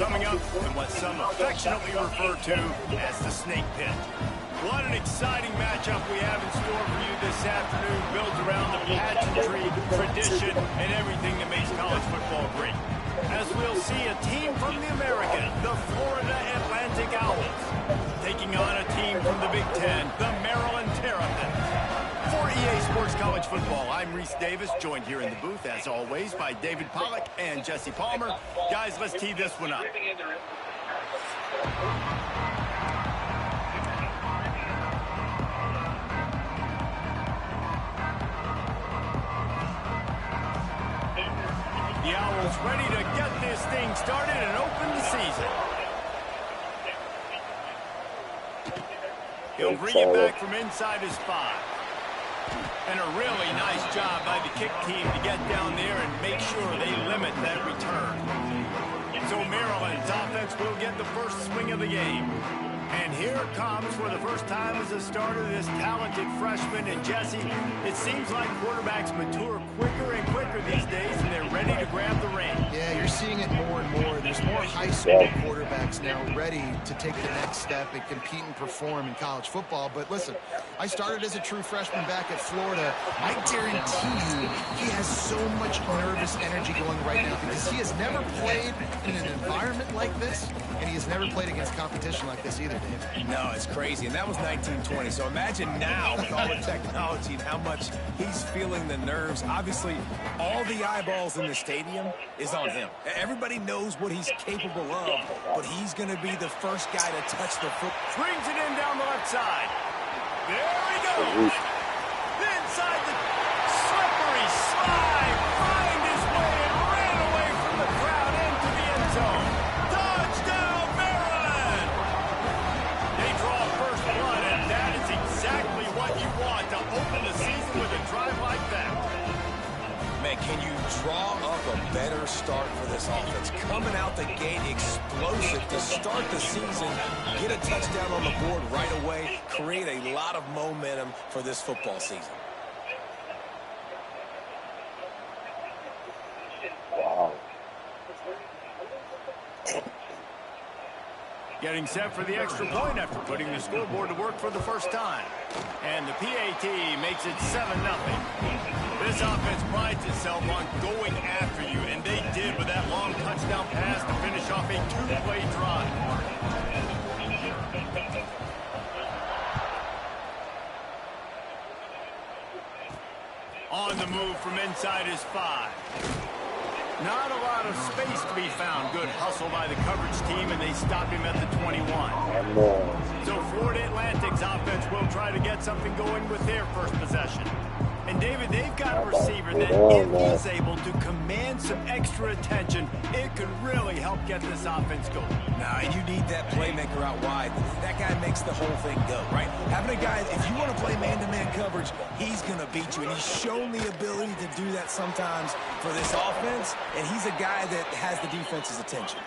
Coming up in what some affectionately refer to as the snake pit. What an exciting matchup we have in store for you this afternoon, built around the pageantry, tradition, and everything that makes college football great. As we'll see a team from the American, the Florida Atlantic Owls, taking on a team from the Big Ten, the Maryland Terrapins. For EA Sports College Football, I'm Reese Davis, joined here in the booth, as always, by David Pollack and Jesse Palmer. Guys, let's tee this one up. The Owls ready to get this thing started and open the season. He'll bring it back from inside his 5. And a really nice job by the kick team to get down there and make sure they limit that return. So Maryland's offense will get the first swing of the game. And here it comes for the first time as a starter, this talented freshman. And Jesse, it seems like quarterbacks mature quicker and quicker these days, and they're ready to grab the reins. Yeah, you're seeing it more and more. There's more high school quarterbacks now ready to take the next step and compete and perform in college football. But listen, I started as a true freshman back at Florida. I guarantee you he has so much nervous energy going right now because he has never played in an environment like this, and he has never played against competition like this either, Dave. No, it's crazy, and that was 1920. So imagine now with all the technology and how much he's feeling the nerves. Obviously, all the eyeballs in the stadium is on him. Everybody knows what he's capable of, but he's going to be the first guy to touch the foot. Brings it in down the left side. There he goes. Inside the slippery slide. Find his way and ran away from the crowd into the end zone. Touchdown, Maryland! They draw first blood, and that is exactly what you want to open the season with a drive like that. Man, can you draw up a better start for this offense? Coming out the gate explosive to start the season, get a touchdown on the board right away, create a lot of momentum for this football season. Wow. Getting set for the extra point after putting the scoreboard to work for the first time. And the PAT makes it 7-0. This offense prides itself on going after you, and they did with that long touchdown pass to finish off a 2-play drive. On the move from inside his 5. Not a lot of space to be found. Good hustle by the coverage team, and they stop him at the 21. So Florida Atlantic's offense will try to get something going with their first possession. And David, they've got a receiver that if he's able to command some extra attention, it could really help get this offense going. Now, and you need that playmaker out wide. That guy makes the whole thing go, right? Having a guy, if you want to play man-to-man coverage, he's going to beat you. And he's shown the ability to do that sometimes for this offense, and he's a guy that has the defense's attention.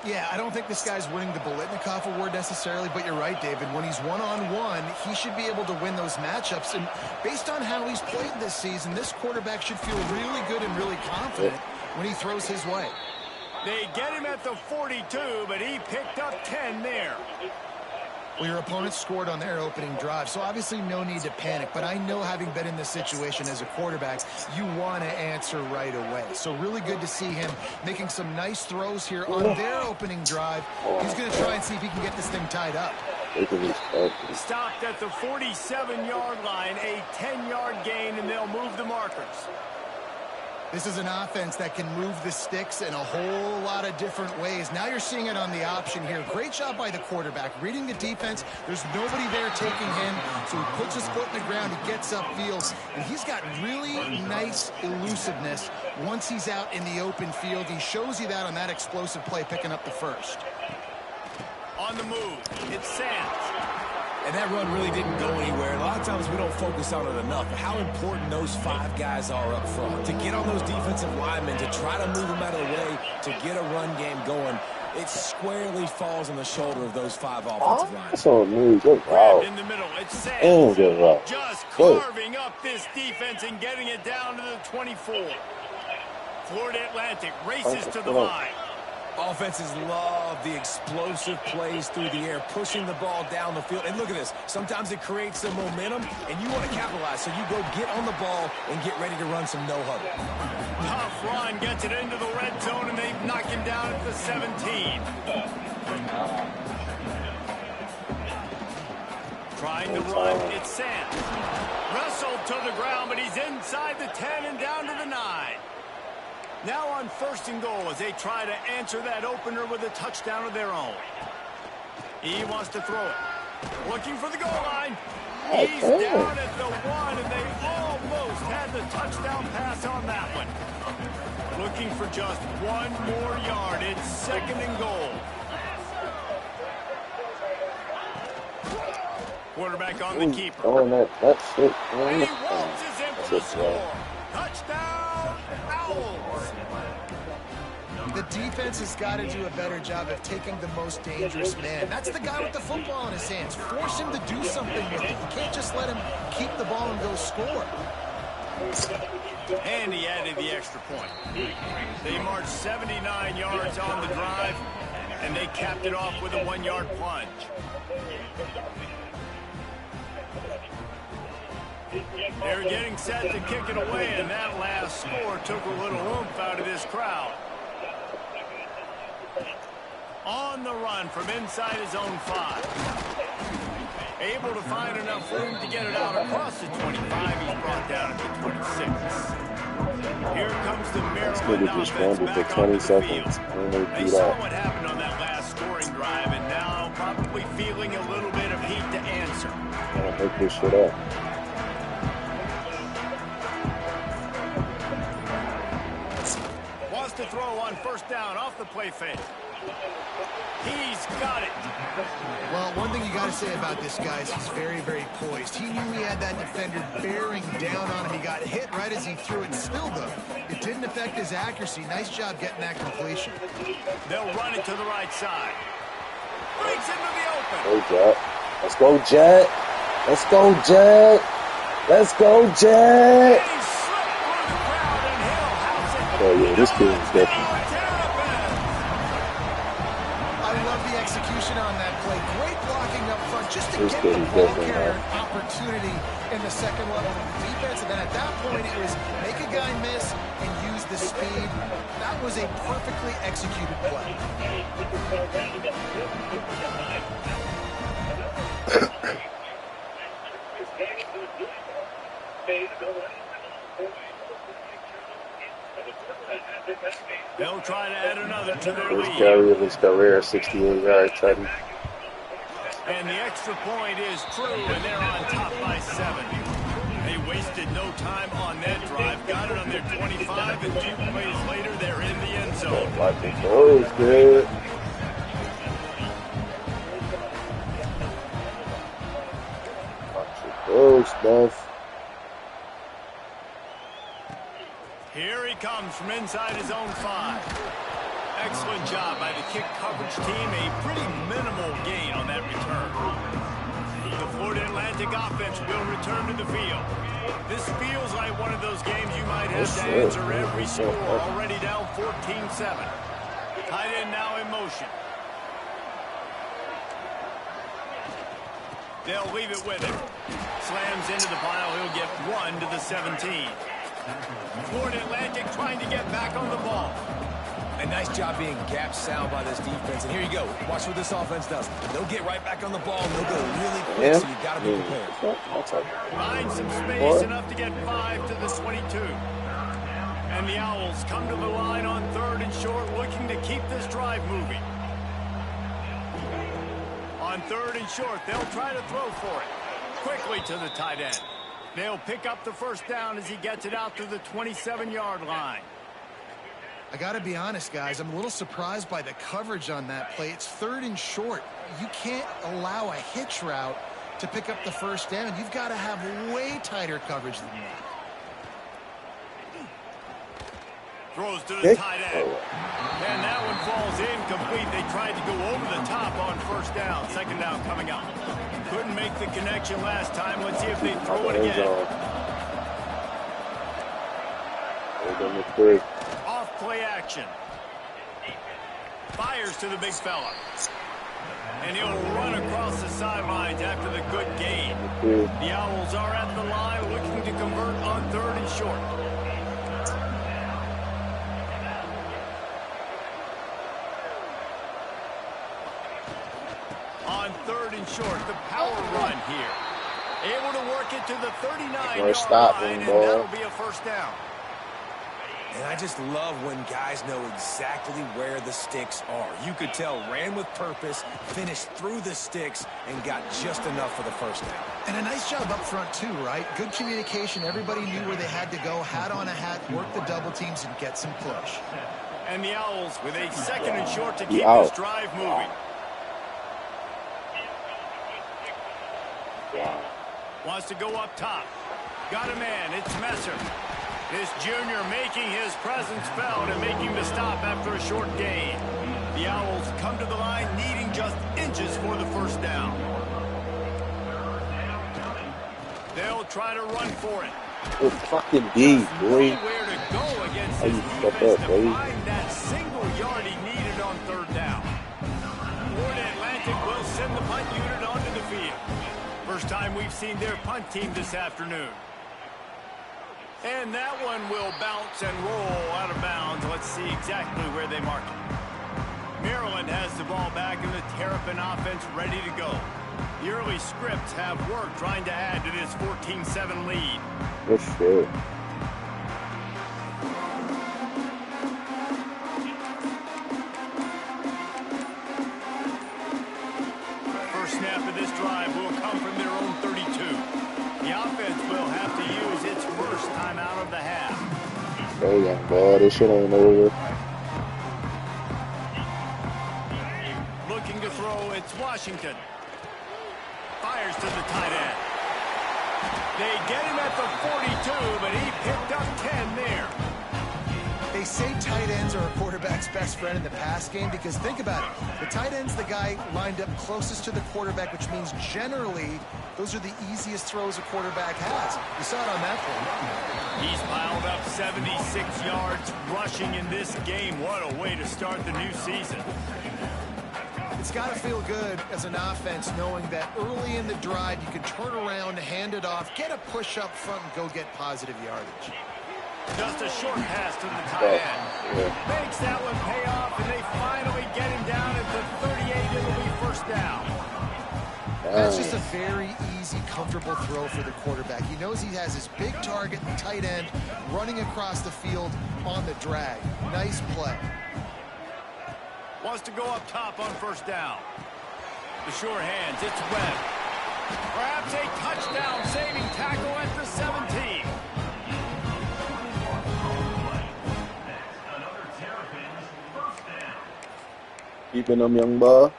Yeah, I don't think this guy's winning the Bolitnikoff Award necessarily, but you're right, David. When he's one-on-one, he should be able to win those matchups. And based on how he's played this season, this quarterback should feel really good and really confident when he throws his way. They get him at the 42, but he picked up 10 there. Well, your opponent scored on their opening drive, so obviously no need to panic. But I know, having been in this situation as a quarterback, you want to answer right away. So really good to see him making some nice throws here on their opening drive. He's going to try and see if he can get this thing tied up. Stopped at the 47-yard line, a 10-yard gain, and they'll move the markers. This is an offense that can move the sticks in a whole lot of different ways. Now you're seeing it on the option here. Great job by the quarterback. Reading the defense, there's nobody there taking him, so he puts his foot in the ground, he gets upfield, and he's got really nice elusiveness once he's out in the open field. He shows you that on that explosive play, picking up the first. On the move, it's Sands. And that run really didn't go anywhere. A lot of times we don't focus on it enough, but how important those 5 guys are up front. To get on those defensive linemen, to try to move them out of the way, to get a run game going, it squarely falls on the shoulder of those 5 offensive lines. So good route. In the middle, it's Sands. Good route. Just carving up this defense and getting it down to the 24. Florida Atlantic races to the line. Offenses love the explosive plays through the air, pushing the ball down the field. And look at this. Sometimes it creates some momentum, and you want to capitalize. So you go get on the ball and get ready to run some no-huddle. Tough run, gets it into the red zone, and they knock him down at the 17. Trying to run, it's Sam. Wrestled to the ground, but he's inside the 10 and down to the 9. Now on 1st and goal as they try to answer that opener with a touchdown of their own. He wants to throw it. Looking for the goal line. He's down at the 1, and they almost had the touchdown pass on that one. Looking for just 1 more yard. It's 2nd and goal. Quarterback on the keeper. Oh, that's it. And he waltzes in for the score. Touchdown, Owls. The defense has got to do a better job of taking the most dangerous man. That's the guy with the football in his hands. Force him to do something with it. You can't just let him keep the ball and go score. And he added the extra point. They marched 79 yards on the drive, and they capped it off with a 1-yard plunge. They're getting set to kick it away, and that last score took a little oomph out of this crowd. On the run from inside his own 5. Able to find enough room to get it out across the 25. He's brought down at the 26. Here comes the Maryland offense back on the field. They saw what happened on that last scoring drive, and now probably feeling a little bit of heat to answer. I'll make this shit up. Wants to throw on 1st down off the play fake. He's got it. Well, one thing you got to say about this guy is he's very, very poised. He knew he had that defender bearing down on him. He got hit right as he threw it. Still, though, it didn't affect his accuracy. Nice job getting that completion. They'll run it to the right side. Breaks into the open. Go, Jet. Let's go, Jet. Let's go, Jet. Let's go, Jet. And he slipped through the crowd, and he'll house it. Oh, yeah, this kid is different. Execution on that play. Great blocking up front just to get the ball carrier an opportunity in the 2nd level of the defense. And then at that point, it was make a guy miss and use the speed. That was a perfectly executed play. They'll try to add another to their lead. First carry of his career, 68-yard touchdown. And the extra point is true, and they're on top by 7. They wasted no time on that drive. Got it on their 25, and 2 plays later, they're in the end zone. Watch it goes, good. Watch it goes, Steph. Here he comes from inside his own 5. Excellent job by the kick coverage team. A pretty minimal gain on that return. The Florida Atlantic offense will return to the field. This feels like one of those games you might have to answer every score. Already down 14-7. Tight end now in motion. They'll leave it with him. Slams into the pile. He'll get 1 to the 17. Florida Atlantic trying to get back on the ball. A nice job being gap sound by this defense. And here you go. Watch what this offense does. They'll get right back on the ball, and they'll go really quick, so you got to be prepared. Find some space enough to get 5 to the 22. And the Owls come to the line on 3rd and short, looking to keep this drive moving. On 3rd and short, they'll try to throw for it. Quickly to the tight end. They'll pick up the 1st down as he gets it out to the 27-yard line. I got to be honest, guys. I'm a little surprised by the coverage on that play. It's 3rd and short. You can't allow a hitch route to pick up the 1st down. You've got to have way tighter coverage than that. Throws to the tight end. And that one falls incomplete. They tried to go over the top on 1st down. 2nd down coming up. Couldn't make the connection last time. Let's see if they throw it again. Off play action. Fires to the big fella. And he'll run across the sidelines after the good gain. The Owls are at the line looking to convert on 3rd and short. On 3rd and short, the power run here. Able to work it to the 39-yard line, and that'll be a first down. And I just love when guys know exactly where the sticks are. You could tell ran with purpose, finished through the sticks, and got just enough for the first down. And a nice job up front, too, right? Good communication. Everybody knew where they had to go, hat on a hat, work the double teams, and get some push. And the Owls with a 2nd and short to keep this drive moving. Wants to go up top. Got a man. It's Messer. This junior making his presence felt and making the stop after a short gain. The Owls come to the line needing just inches for the first down. They'll try to run for it. Good fucking D, boy. Nowhere to go against his defense to find that single yard he needed on 3rd down. Florida Atlantic will send the punt unit onto the field. First time we've seen their punt team this afternoon. And that one will bounce and roll out of bounds. Let's see exactly where they mark it. Maryland has the ball back and the Terrapin offense ready to go. The early scripts have worked trying to add to this 14-7 lead. Good shit. First snap of this drive will come from their own 32. The offense will have to use its first time out of the half. Oh, young boy, this shit ain't over. Looking to throw, it's Washington. Fires to the tight end. They get him at the 42, but he picked up 10 there. They say tight ends are a quarterback's best friend in the pass game because think about it. The tight end's the guy lined up closest to the quarterback, which means generally those are the easiest throws a quarterback has. You saw it on that play. He's piled up 76 yards rushing in this game. What a way to start the new season. It's got to feel good as an offense knowing that early in the drive you can turn around, hand it off, get a push up front, and go get positive yardage. Just a short pass to the tight end. Makes that one pay off, and they finally get him down at the 38. It'll be first down. That's just a very easy, comfortable throw for the quarterback. He knows he has his big target, the tight end, running across the field on the drag. Nice play. Wants to go up top on first down. The sure hands, it's Webb. Perhaps a touchdown saving tackle at the 17. Keeping them, young boy.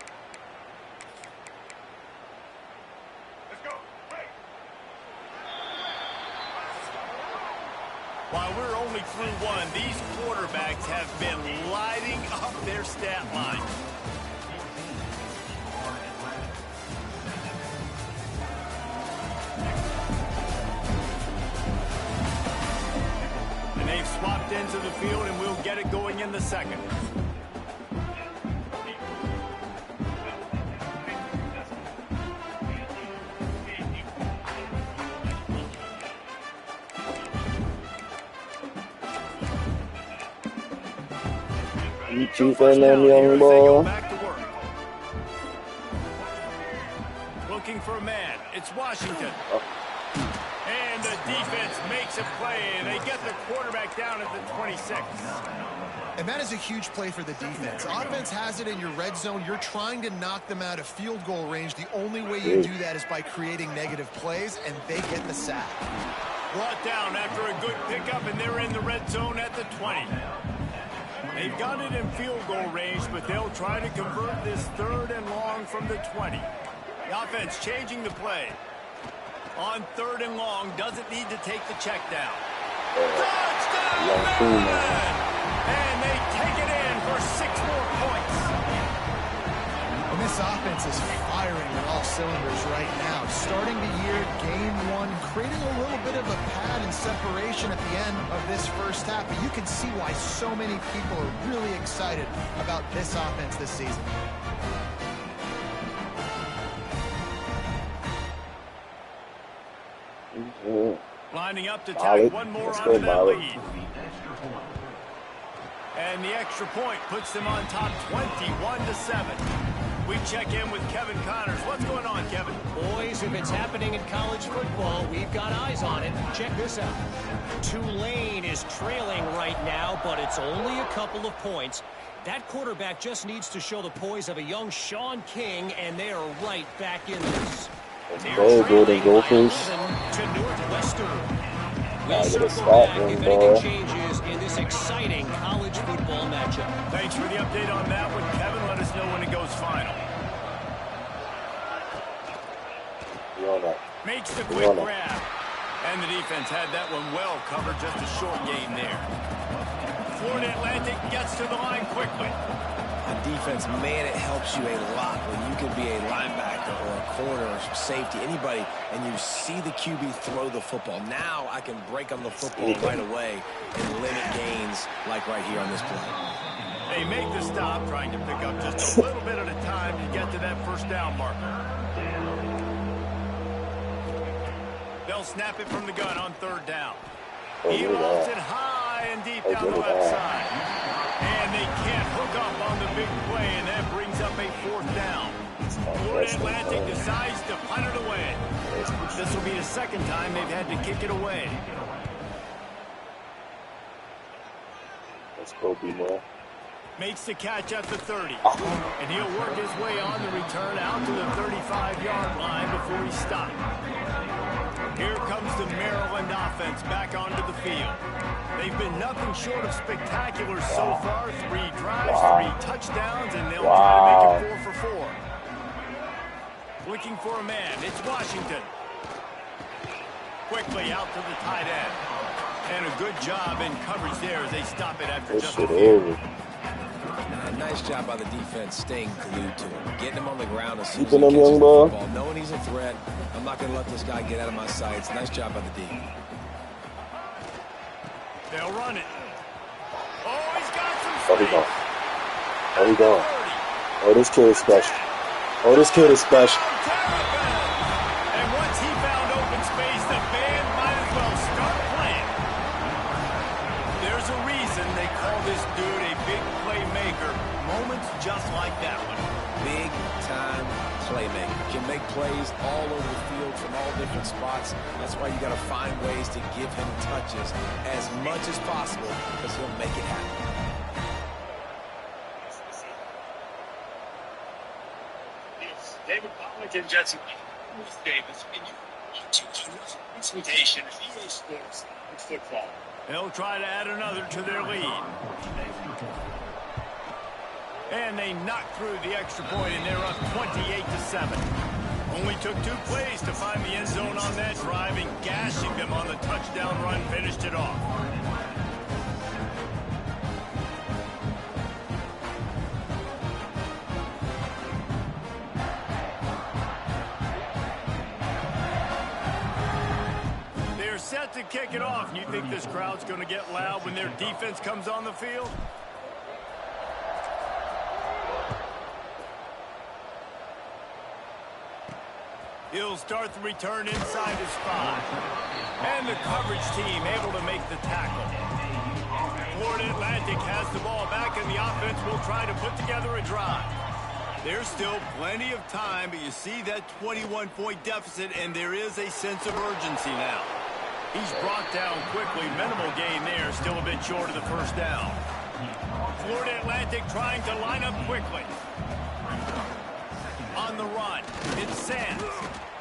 While we're only through one, these quarterbacks have been lighting up their stat line. And they've swapped into the field, and we'll get it going in the second. You keeping them, young boy. Looking for a man. It's Washington. And the defense makes a play, and they get the quarterback down at the 26. And that is a huge play for the defense. Offense has it in your red zone. You're trying to knock them out of field goal range. The only way you do that is by creating negative plays, and they get the sack. Brought down after a good pickup, and they're in the red zone at the 20. They've got it in field goal range, but they'll try to convert this 3rd and long from the 20. The offense changing the play. On 3rd and long, doesn't need to take the check down. Touchdown! And they take it in for 6 more points. And this offense is firing on all cylinders right now. Starting the year, game one, creating a little bit of a pad and separation at the end of this first half. But you can see why so many people are really excited about this offense this season. Lining up to tack one more onto that lead. And the extra point puts them on top 21-7. We check in with Kevin Connors. What's going on, Kevin? Boys, if it's happening in college football, we've got eyes on it. Check this out. Tulane is trailing right now, but it's only a couple of points. That quarterback just needs to show the poise of a young Sean King, and they are right back in this. Go, Golden Gophers. To Northwestern. We'll Get a circle stop back in if there. anything changes in this exciting college football matchup. Thanks for the update on that one, Kevin. Let us know when it goes final. Makes the quick grab. And the defense had that one well covered. Just a short gain there. Florida Atlantic gets to the line quickly. On defense, man, it helps you a lot when you can be a linebacker or a corner or safety, anybody, and you see the QB throw the football. Now I can break on the football right away and limit gains like right here on this play. They make the stop, trying to pick up just a little bit at a time to get to that first down marker. They'll snap it from the gun on third down. He lofts it high and deep down the left side. And they can't hook up on the big play, and that brings up a fourth down. Florida Atlantic decides to punt it away. This will be the second time they've had to kick it away. Let's go, B-Boy. Makes the catch at the 30. And he'll work his way on the return out to the 35-yard line before he stopped. Here comes the Maryland offense back onto the field. They've been nothing short of spectacular so far. 3 drives, 3 touchdowns, and they'll try to make it 4 for 4. Looking for a man. It's Washington. Quickly out to the tight end. And a good job in coverage there as they stop it after just a few. Nice job by the defense staying glued to him. Getting him on the ground as soon as Keeping he him, catches young the boy. football. Knowing he's a threat, I'm not going to let this guy get out of my sights. Nice job by the D. They'll run it. Oh, he's got some Where he space. going? Where he going? Oh, this kid is special. Oh, this kid is special. And once he found open space, the band might as well start playing. There's a reason they call this dude a big playmaker. Moments just like that one. Big-time playmaker. Can make plays all over the field from all different spots. That's why you got to find ways to give him touches as much as possible because he'll make it happen. David Pollack and Jesse Davis in presentation of EA Sports football. They'll try to add another to their lead. And they knock through the extra point, and they're up 28-7. Only took 2 plays to find the end zone on that drive, and gashing them on the touchdown run finished it off. They're set to kick it off. And you think this crowd's going to get loud when their defense comes on the field? He'll start the return inside his 5. And the coverage team able to make the tackle. Florida Atlantic has the ball back, and the offense will try to put together a drive. There's still plenty of time, but you see that 21-point deficit, and there is a sense of urgency now. He's brought down quickly. Minimal gain there. Still a bit short of the first down. Florida Atlantic trying to line up quickly. On the run, it's Sands.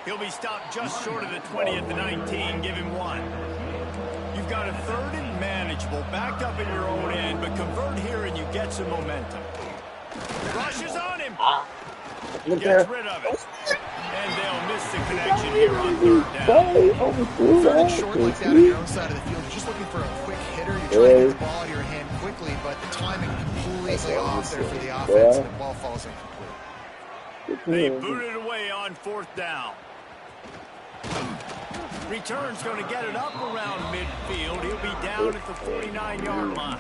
He'll be stopped just short of the 20 at the 19. Give him 1. You've got a 3rd and manageable, backed up in your own end, but convert here and you get some momentum. Rushes on him. Gets rid of it. And they'll miss the connection here on 3rd down. 3rd and short like that on your own side of the field. You're just looking for a quick hitter. You're trying to get the ball out of your hand quickly, but the timing completely off there for the offense, and the ball falls incomplete. They booted away on 4th down. Return's going to get it up around midfield. He'll be down at the 49-yard line.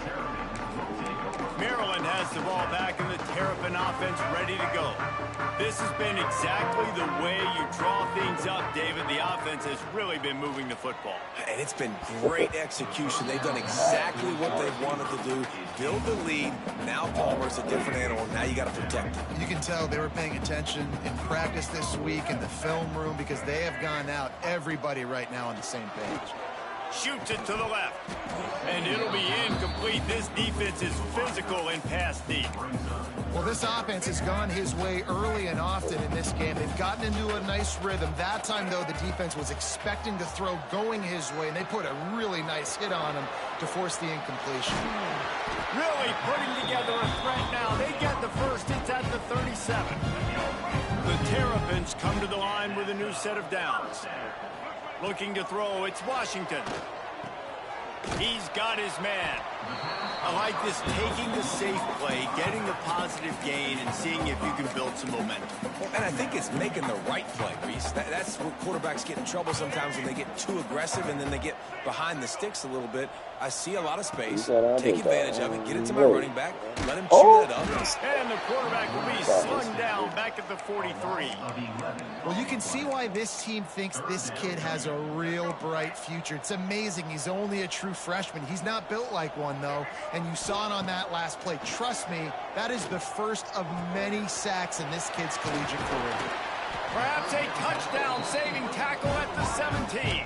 Maryland has the ball back in the Terrapin offense ready to go. This has been exactly the way you draw things up, David. The offense has really been moving the football. And it's been great execution. They've done exactly what they've wanted to do. Build the lead. Now Palmer's a different animal. Now you got to protect him. You can tell they were paying attention in practice this week in the film room because they have gone out, everybody right now on the same page. Shoots it to the left. And it'll be incomplete. This defense is physical and pass deep. Well, this offense has gone his way early and often in this game. They've gotten into a nice rhythm. That time, though, the defense was expecting to throw going his way, and they put a really nice hit on him to force the incompletion. Really putting together a threat now. They get the first. It's at the 37. The Terrapins come to the line with a new set of downs. Looking to throw, it's Washington. He's got his man. I like this, taking the safe play, getting the positive gain, and seeing if you can build some momentum. And I think it's making the right play, Reese. That's where quarterbacks get in trouble sometimes when they get too aggressive and then they get behind the sticks a little bit. I see a lot of space. Take advantage of it. Get it to my running back. Let him chew that up. And the quarterback will be slung down back at the 43. Well, you can see why this team thinks this kid has a real bright future. It's amazing. He's only a true freshman. He's not built like one, though, and you saw it on that last play. Trust me, that is the first of many sacks in this kid's collegiate career. Perhaps a touchdown-saving tackle at the 17.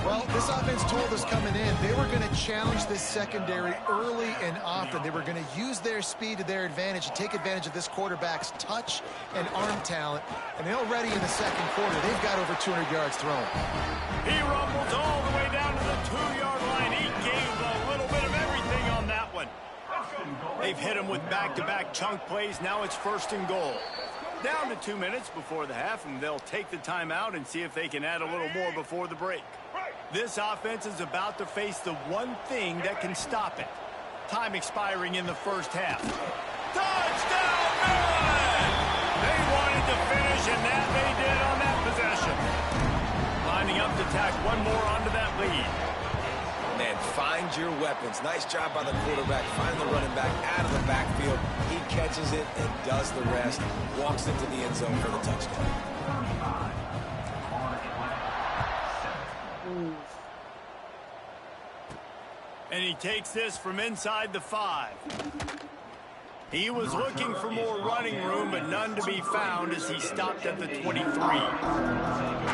Well, this offense told us coming in they were going to challenge this secondary early and often. They were going to use their speed to their advantage and take advantage of this quarterback's touch and arm talent. And already in the second quarter, they've got over 200 yards thrown. He rumbles all the way down to the 2-yard line. He gave a little bit of everything on that one. They've hit him with back-to-back chunk plays. Now it's 1st and goal. Down to 2 minutes before the half, and they'll take the timeout and see if they can add a little more before the break. This offense is about to face the one thing that can stop it. Time expiring in the first half. Touchdown, Maryland! They wanted to finish, and that they did on that possession. Lining up to tack one more onto that lead. Man, find your weapons. Nice job by the quarterback. Find the running back out of the backfield. He catches it and does the rest. Walks into the end zone for the touchdown. And he takes this from inside the 5. He was looking for more running room, but none to be found as he stopped at the 23.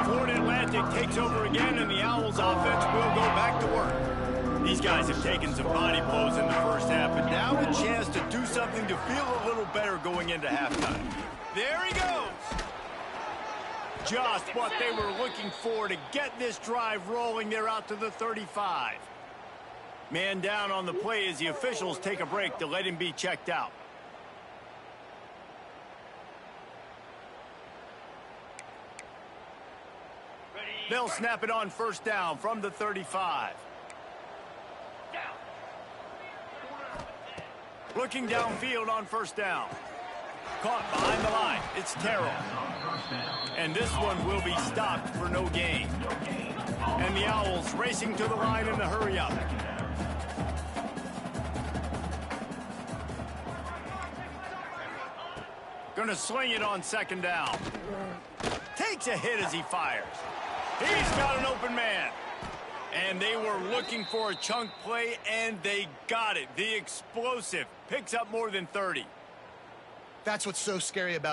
Florida Atlantic takes over again, and the Owls offense will go back to work. These guys have taken some body blows in the first half, but now a chance to do something to feel a little better going into halftime. There he goes. Just what they were looking for to get this drive rolling. They're out to the 35. Man down on the play as the officials take a break to let him be checked out. They'll snap it on 1st down from the 35. Looking downfield on 1st down. Caught behind the line. It's Terrell. And this one will be stopped for no gain. And the Owls racing to the line in the hurry up. Going to sling it on 2nd down. Takes a hit as he fires. He's got an open man. And they were looking for a chunk play, and they got it. The explosive picks up more than 30. That's what's so scary about